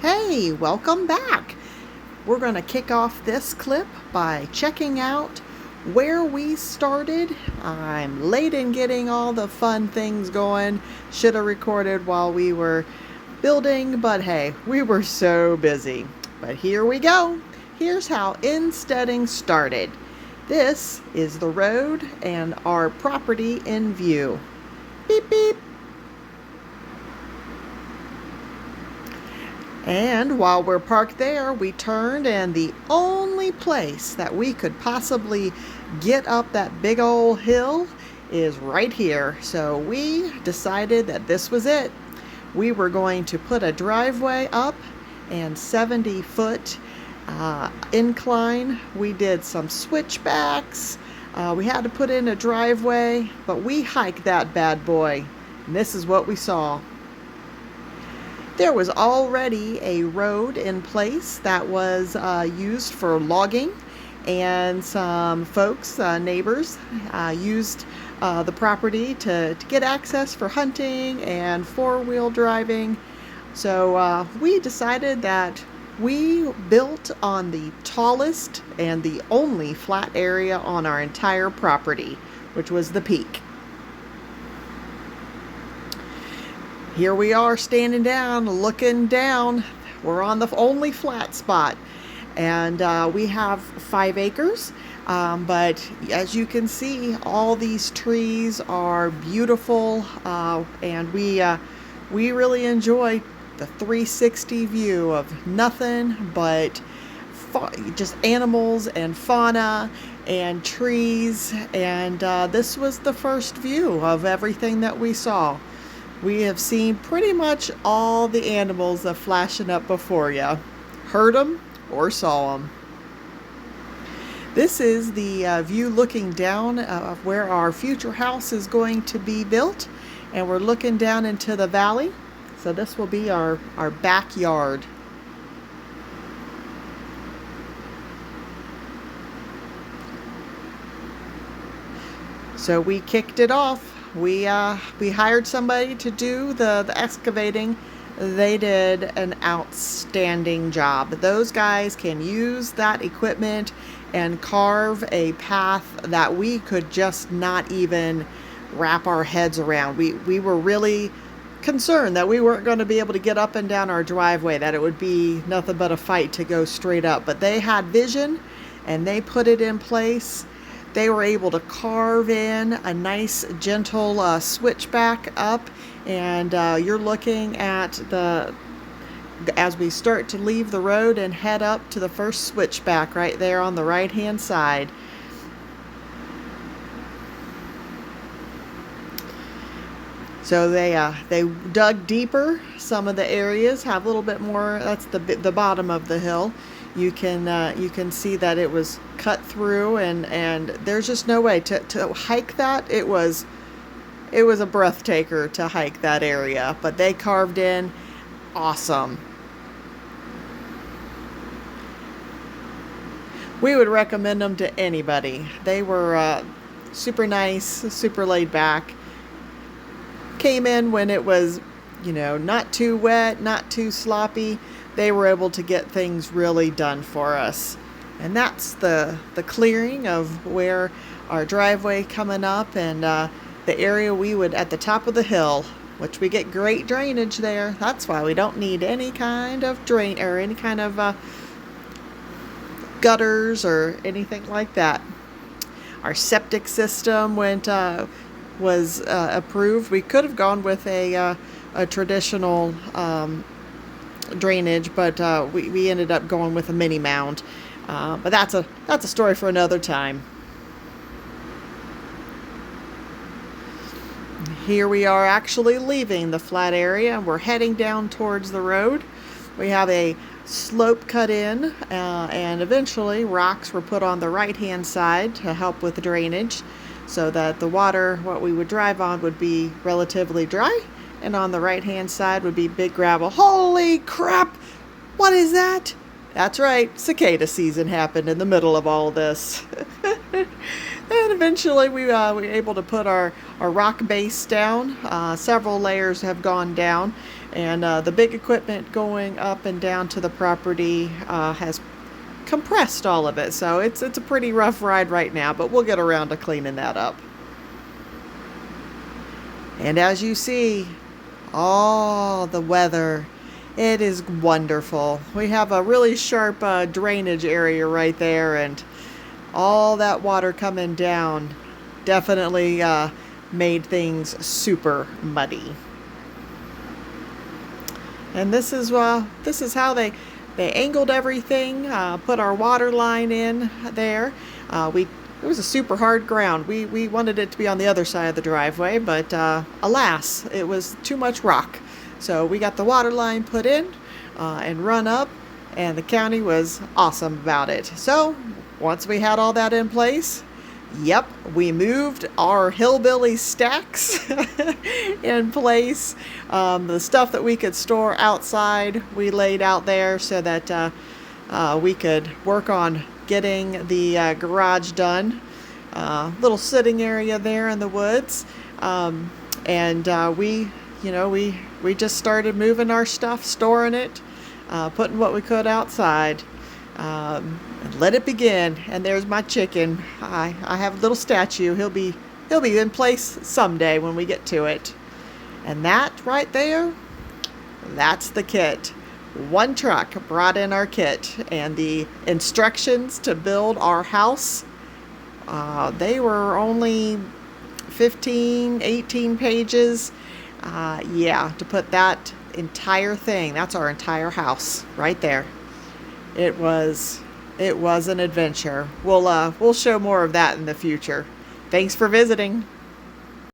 Hey, welcome back. We're going to kick off this clip by checking out where we started. I'm late in getting all the fun things going. Should have recorded while we were building, but hey, we were so busy. But here we go. Here's how insteading started. This is the road and our property in view. Beep, beep. And while we're parked there, we turned, and the only place that we could possibly get up that big old hill is right here. So we decided that this was it. We were going to put a driveway up and 70-foot incline. We did some switchbacks. We had to put in a driveway, but we hiked that bad boy. And this is what we saw. There was already a road in place that was used for logging, and some folks, neighbors, used the property to get access for hunting and four-wheel driving. So we decided that we built on the tallest and the only flat area on our entire property, which was the peak. Here we are standing down, looking down. We're on the only flat spot, and we have 5 acres. But as you can see, all these trees are beautiful, and we really enjoy the 360 view of nothing but just animals and fauna and trees. And this was the first view of everything that we saw. We have seen pretty much all the animals that flashing up before you. Heard them or saw them. This is the view looking down of where our future house is going to be built. And we're looking down into the valley. So this will be our backyard. So we kicked it off. We hired somebody to do the excavating. They did an outstanding job. Those guys can use that equipment and carve a path that we could just not even wrap our heads around. We were really concerned that we weren't going to be able to get up and down our driveway, that it would be nothing but a fight to go straight up. But they had vision, and they put it in place. They were able to carve in a nice, gentle switchback up, and you're looking at as we start to leave the road and head up to the first switchback right there on the right-hand side. So they dug deeper. Some of the areas have a little bit more. That's the bottom of the hill. You can see that it was cut through, and there's just no way to hike that. It was a breathtaker to hike that area, but they carved in awesome. We would recommend them to anybody. They were super nice, super laid back. Came in when it was, not too wet, not too sloppy. They were able to get things really done for us. And that's the clearing of where our driveway coming up, and the area we would at the top of the hill, which we get great drainage there. That's why we don't need any kind of drain or any kind of gutters or anything like that. Our septic system was approved. We could have gone with a traditional drainage, but we ended up going with a mini mound. But that's a story for another time. Here we are actually leaving the flat area, and we're heading down towards the road. We have a slope cut in, and eventually rocks were put on the right-hand side to help with the drainage, so that the water, what we would drive on, would be relatively dry, and on the right-hand side would be big gravel. Holy crap! What is that? That's right, cicada season happened in the middle of all this. And eventually we were able to put our rock base down. Several layers have gone down. And the big equipment going up and down to the property has compressed all of it. So it's a pretty rough ride right now, but we'll get around to cleaning that up. And as you see, oh, the weather, it is wonderful. We have a really sharp drainage area right there, and all that water coming down definitely made things super muddy. And this is how they angled everything, put our water line in there. It was a super hard ground. We wanted it to be on the other side of the driveway, but alas, it was too much rock. So we got the water line put in and run up, and the county was awesome about it. So once we had all that in place, yep, we moved our hillbilly stacks in place. The stuff that we could store outside, we laid out there so that we could work on getting the garage done. Little sitting area there in the woods, and we just started moving our stuff, storing it, putting what we could outside. And let it begin. And there's my chicken. I have a little statue. He'll be in place someday when we get to it. And that right there, that's the kit. One truck brought in our kit, and the instructions to build our house, they were only 15, 18 pages. To put that entire thing, that's our entire house right there. It was an adventure. We'll show more of that in the future. Thanks for visiting.